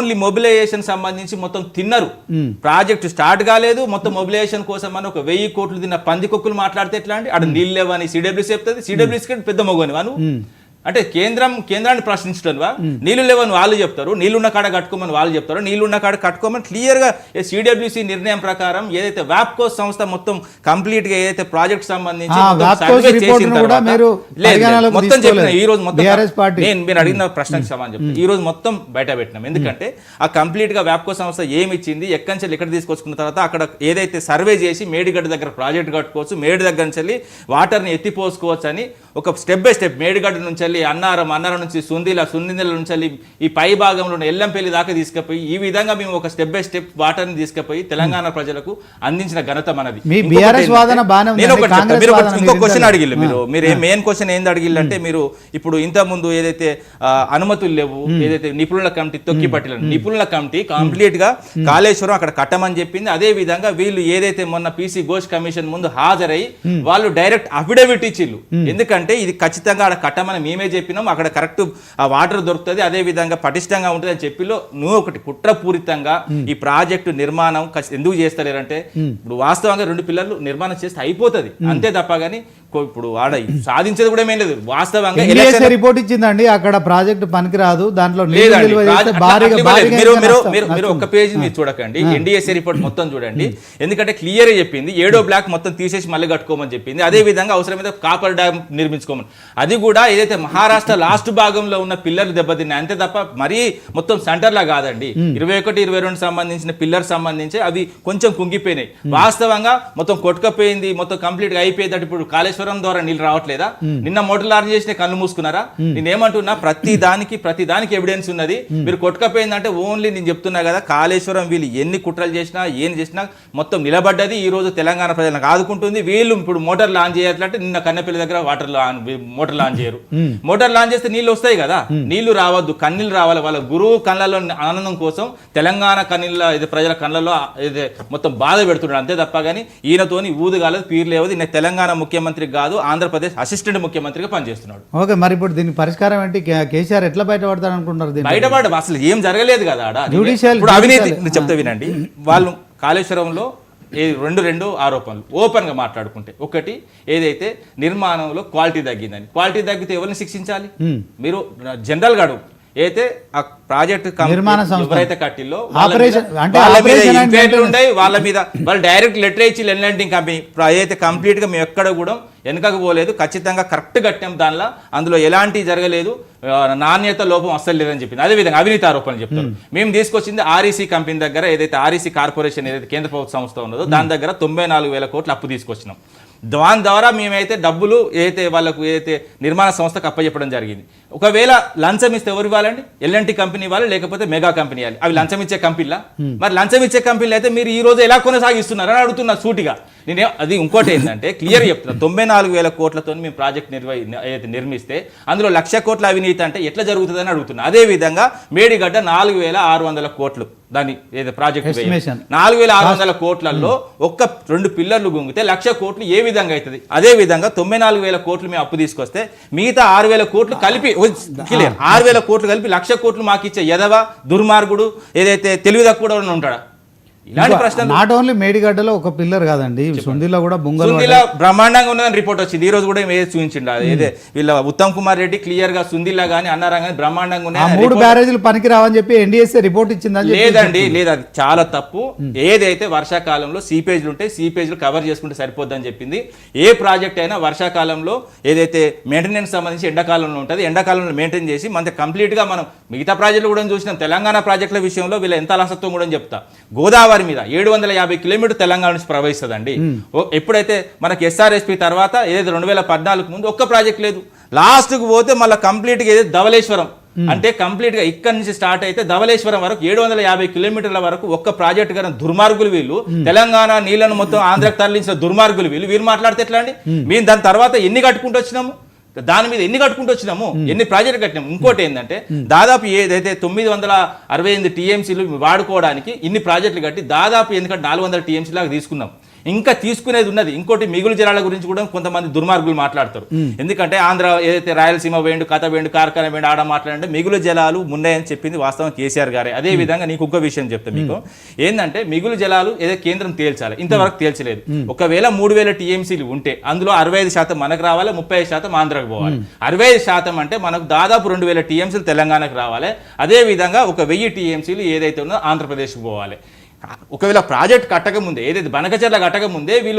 Only mobilisation సంబంధించి మొత్తం తిన్నారు. ప్రాజెక్ట్ స్టార్ట్ కాలేదు, మొత్తం మొబిలైజేషన్ కోసం అని ఒక 1000 కోట్లు తిన్న పందికొక్కులు మాట్లాడితే ఎట్లా అండి? అక్కడ నీళ్ళు లేవని సిడబ్ల్యూసీ చెప్తుంది, సిడబ్ల్యూసీ పెద్ద మొగని వాను అంటే కేంద్రాన్ని ప్రశ్నించడం నీళ్లు లేవని వాళ్ళు చెప్తారు, నీళ్లున్న కాడ కట్టుకోమని వాళ్ళు చెప్తారు, నీళ్లున్న కాడ కట్టుకోమని క్లియర్గా సిడబ్ల్యూసీ నిర్ణయం ప్రకారం ఏదైతే వ్యాప్కో సంస్థ మొత్తం కంప్లీట్ గా ఏదైతే ప్రాజెక్ట్ సంబంధించి మొత్తం చెప్పిన ఈ రోజు మొత్తం మీరు అడిగిన ప్రశ్నకు సమాధానం చెప్తాను. ఈ రోజు మొత్తం బయట పెట్టినాం. ఎందుకంటే ఆ కంప్లీట్ గా వ్యాప్కో సంస్థ ఏమి ఇచ్చింది, ఎక్కడి నుంచి ఎక్కడ తీసుకొచ్చుకున్న తర్వాత అక్కడ ఏదైతే సర్వే చేసి మేడిగడ్డ దగ్గర ప్రాజెక్ట్ కట్టుకోవచ్చు, మేడి దగ్గర నుంచి వాటర్ని ఎత్తిపోసుకోవచ్చు అని ఒక స్టెప్ బై స్టెప్ మేడిగడ్డ నుంచి అన్నారం నుంచి సుందిల నుంచి ఈ పై భాగంలో ఎల్లంపల్లి దాకా తీసుకుపోయి ఈ విధంగా మేము ఒక స్టెప్ బై స్టెప్ వాటర్ని తీసుకుపోయి తెలంగాణ ప్రజలకు అందించిన ఘనత మనది. ఇంకో క్వశ్చన్ అడిగిల్లు మీరు మెయిన్ క్వశ్చన్ ఏంది అడిగిల్లంటే, మీరు ఇప్పుడు ఇంత ముందు ఏదైతే అనుమతులు లేవు, ఏదైతే నిపుణుల కమిటీ తొక్కిపట్టిన నిపుణుల కమిటీ కంప్లీట్ గా కాళేశ్వరం అక్కడ కట్టమని చెప్పింది. అదే విధంగా వీళ్ళు ఏదైతే మొన్న పీసీ ఘోష్ కమిషన్ ముందు హాజరై వాళ్ళు డైరెక్ట్ అఫిడవిట్ ఇచ్చిళ్ళు. ఎందుకంటే ఇది ఖచ్చితంగా అక్కడ కట్టమని మేమే చెప్పినాం, అక్కడ కరెక్ట్ ఆ వాటర్ దొరుకుతుంది, అదే విధంగా పటిష్టంగా ఉంటుంది అని చెప్పిలో నువ్వు ఒకటి కుట్రపూరితంగా ఈ ప్రాజెక్టు నిర్మాణం ఎందుకు చేస్తలేరంటే, ఇప్పుడు వాస్తవంగా 2 పిల్లర్లు నిర్మాణం చేస్తే అయిపోతుంది అంతే తప్ప కానీ ఇప్పుడు ఆడ సాధించేది కూడా ఏమేం లేదు. వాస్తవంగా రిపోర్ట్ ఇచ్చిందండి అక్కడ ప్రాజెక్ట్ పనికిరాదు, దాంట్లో మీరు ఒక్క పేజీ మీరు చూడకండి, ఎన్డీఎస్ఏ రిపోర్ట్ మొత్తం చూడండి. ఎందుకంటే క్లియర్ చెప్పింది 7వ బ్లాక్ మొత్తం తీసేసి మళ్ళీ కట్టుకోమని చెప్పింది. అదే విధంగా అవసరమైతే కాపర్ డ్యామ్ నిర్మించుకోమని, అది కూడా ఏదైతే మహారాష్ట్ర లాస్ట్ భాగంలో ఉన్న పిల్లర్లు దెబ్బతిన్నాయి అంతే తప్ప మరీ మొత్తం సెంటర్ లా కాదండి. 21, 22 సంబంధించిన పిల్లర్ సంబంధించి అవి కొంచెం కుంగిపోయినాయి. వాస్తవంగా మొత్తం కొట్టుకపోయింది, మొత్తం కంప్లీట్ గా అయిపోయింది. ఇప్పుడు కాళేశ్వరం ద్వారా నీళ్ళు రావట్లేదా? నిన్న మోటార్లు ఆన్ చేసిన కళ్ళు మూసుకున్నారా? నేనేమంటున్నా, ప్రతి దానికి ఎవిడెన్స్ ఉన్నది. మీరు కొట్టుకపోయిందంటే ఓన్లీ నేను చెప్తున్నా కదా, కాళేశ్వరం వీళ్ళు ఎన్ని కుట్రలు చేసినా ఏం చేసినా మొత్తం నిలబడ్డది. ఈ రోజు తెలంగాణ ప్రజలకు ఆదుకుంటుంది. వీళ్ళు ఇప్పుడు మోటార్లు ఆన్ చేయాలంటే నిన్న కన్నెపల్లి దగ్గర మోటార్లు ఆన్ చేయరు. మోటార్లు ఆన్ చేస్తే నీళ్ళు వస్తాయి కదా, నీళ్లు రావద్దు, కన్నీళ్ళు రావాలి. వాళ్ళ గురువు కళ్ళలో ఆనందం కోసం తెలంగాణ కన్నీళ్ళ ప్రజల కళ్ళలో మొత్తం బాధ పెడుతున్నాడు అంతే తప్ప కానీ ఈయనతోని ఊదుగాలేదు పీర్లేవది. నేను తెలంగాణ ముఖ్యమంత్రి కాదు, ఆంధ్రప్రదేశ్ అసిస్టెంట్ ముఖ్యమంత్రిగా పనిచేస్తున్నాడు. ఓకే, మరి ఇప్పుడు దీని పరిష్కారం ఏంటి? కేసీఆర్ ఎట్లా బయటపడతాడు అనుకుంటారు? బయటపడ అసలు ఏం జరగలేదు కదా ఆడ. ఇప్పుడు అవినీతి చెప్తా వినండి. వాళ్ళు కాళేశ్వరంలో రెండు ఆరోపణలు ఓపెన్ గా మాట్లాడుకుంటే, ఒకటి ఏదైతే నిర్మాణంలో క్వాలిటీ తగ్గిందని, క్వాలిటీ తగ్గితే ఎవరిని శిక్షించాలి? మీరు జనరల్ గా అడుగు. అయితే ఆ ప్రాజెక్ట్ ఎవరైతే కట్టిల్లో వాళ్ళ మీద వాళ్ళు డైరెక్ట్ లెటర్ ఇచ్చి లెండింగ్ కంపెనీ ఏదైతే కంప్లీట్ గా మేము ఎక్కడ కూడా వెనకకు పోలేదు, ఖచ్చితంగా కరెక్ట్ కట్టాం, అందులో ఎలాంటి జరగలేదు, నాణ్యత లోపం అస్సలు లేదని చెప్పింది. అదేవిధంగా అవినీతి ఆరోపణలు చెప్తారు. మేము తీసుకొచ్చింది ఆర్ఈసీ కంపెనీ దగ్గర, ఏదైతే ఆర్ఈసీ కార్పొరేషన్ ఏదైతే కేంద్ర ప్రభుత్వ సంస్థ ఉన్నదో దాని దగ్గర 94,000 కోట్లు అప్పు తీసుకొచ్చినాం. దాని ద్వారా మేమైతే డబ్బులు ఏదైతే వాళ్ళకు ఏదైతే నిర్మాణ సంస్థకు అప్పచెప్పడం జరిగింది. ఒకవేళ లంచం ఇస్తే ఎవరు ఇవ్వాలండి? ఎల్ఎన్టీ కంపెనీ ఇవ్వాలి, లేకపోతే మెగా కంపెనీ ఇవ్వాలి. అవి లంచం ఇచ్చే కంపెనీలా? మరి లంచం ఇచ్చే కంపెనీలు అయితే మీరు ఈ రోజు ఎలా కొనసాగిస్తున్నారు అని అడుగుతున్నా సూటిగా. నేను అది ఇంకోటి ఏంటంటే క్లియర్ చెప్తున్నా, 94,000 కోట్లతో మేము ప్రాజెక్ట్ ఏదైతే నిర్మిస్తే అందులో 1,00,000 కోట్ల అవినీతి అంటే ఎట్లా జరుగుతుందని అడుగుతున్నా. అదే విధంగా మేడిగడ్డ 4,600 కోట్లు దాని ఏదో ప్రాజెక్ట్ 4,600 కోట్లలో ఒక్క 2 పిల్లర్లు గుంగితే 1,00,000 కోట్లు ఏ విధంగా అవుతుంది? అదే విధంగా 94,000 కోట్లు మేము అప్పు తీసుకొస్తే మిగతా 6,000 కోట్లు కలిపి 6,000 కోట్లు కలిపి 1,00,000 కోట్లు మాకు ఇచ్చే ఎదవ దుర్మార్గుడు ఏదైతే తెలివి తక్కువ ఉంటాడా? ఇలాంటి ప్రశ్న నాట్ ఓన్లీ మేడిగడ్డలో ఒక పిల్లర్ కాదండి, సుందిలో కూడా బ్రహ్మాండంగా ఉన్నదని రిపోర్ట్ వచ్చింది. ఈ రోజు కూడా చూపించిండు ఏదే వీళ్ళ ఉత్తమ్ కుమార్ రెడ్డి క్లియర్ గా సుందిలా గానీ అన్నారా కానీ బ్రహ్మాండంగా ఉన్నాయి. 3 బ్యారేజీలు పనికి రావని చెప్పి ఎన్డీఎస్ఏ రిపోర్ట్ ఇచ్చిందని. లేదండి, లేదు, అది చాలా తప్పు. ఏదైతే వర్షాకాలంలో సీపేజ్లు ఉంటాయి, సీపేజ్లు కవర్ చేసుకుంటే సరిపోద్దని చెప్పింది. ఏ ప్రాజెక్ట్ అయినా వర్షాకాలంలో ఏదైతే మెయింటెనెన్స్ సంబంధించి ఎండాకాలంలో ఉంటుంది, ఎండాకాలంలో మెయింటైన్ చేసి మన కంప్లీట్ గా మనం మిగతా ప్రాజెక్టులు కూడా చూసినాం. తెలంగాణ ప్రాజెక్టుల విషయంలో వీళ్ళ ఎంత అలసత్వం కూడా చెప్తా. గోదావరి మీద 750 కిలోమీటర్ తెలంగాణ నుంచి ప్రవహిస్తుందండి. ఎప్పుడైతే మనకి ఎస్ఆర్ఎస్పి తర్వాత ఏదైతే 2014 ముందు ఒక్క ప్రాజెక్ట్ లేదు. లాస్ట్కు పోతే మళ్ళీ కంప్లీట్గా ఏదైతే ధవళేశ్వరం అంటే కంప్లీట్ గా ఇక్కడ నుంచి స్టార్ట్ అయితే ధవళేశ్వరం వరకు 750 కిలోమీటర్ల వరకు ఒక్క ప్రాజెక్ట్ గానే దుర్మార్గులు వీళ్ళు. తెలంగాణ నీళ్లను మొత్తం ఆంధ్రకు తరలించిన దుర్మార్గులు వీళ్ళు మాట్లాడితే ఎట్లా అండి? మేము దాని తర్వాత ఎన్ని కట్టుకుంటూ వచ్చినాము, దాని మీద ఎన్ని కట్టుకుంటూ వచ్చినాము, ఎన్ని ప్రాజెక్టులు కట్టినాము. ఇంకోటి ఏంటంటే దాదాపు ఏదైతే 968 టీఎంసీలు వాడుకోవడానికి ఇన్ని ప్రాజెక్టులు కట్టి దాదాపు ఎందుకంటే 400 టీఎంసీ లాగా తీసుకున్నాం. ఇంకా తీసుకునేది ఉన్నది. ఇంకోటి మిగులు జలాల గురించి కూడా కొంతమంది దుర్మార్గులు మాట్లాడతారు. ఎందుకంటే ఆంధ్ర ఏదైతే రాయలసీమ వేయండు, కథ వేయండు, కార్ఖాన వేయండు, ఆడ మాట్లాడంటే మిగులు జలాలు ఉన్నాయని చెప్పింది వాస్తవం కేసీఆర్ గారే. అదే విధంగా నీకు ఇంకో విషయం చెప్తా మీకు, ఏంటంటే మిగులు జలాలు ఏదో కేంద్రం తేల్చాలి, ఇంతవరకు తేల్చలేదు. ఒకవేళ 3000 టీఎంసీలు ఉంటే అందులో 65% మనకు రావాలి, 35% ఆంధ్రకు పోవాలి. 65% అంటే మనకు దాదాపు 2000 టీఎంసీలు తెలంగాణకు రావాలి. అదే విధంగా ఒక 1000 టీఎంసీలు ఏదైతే ఉందో ఆంధ్రప్రదేశ్కి పోవాలి. ఒకవేళ ప్రాజెక్ట్ కట్టక ముందే, ఏదైతే బనకచెర్ల కట్టక ముందే వీళ్ళు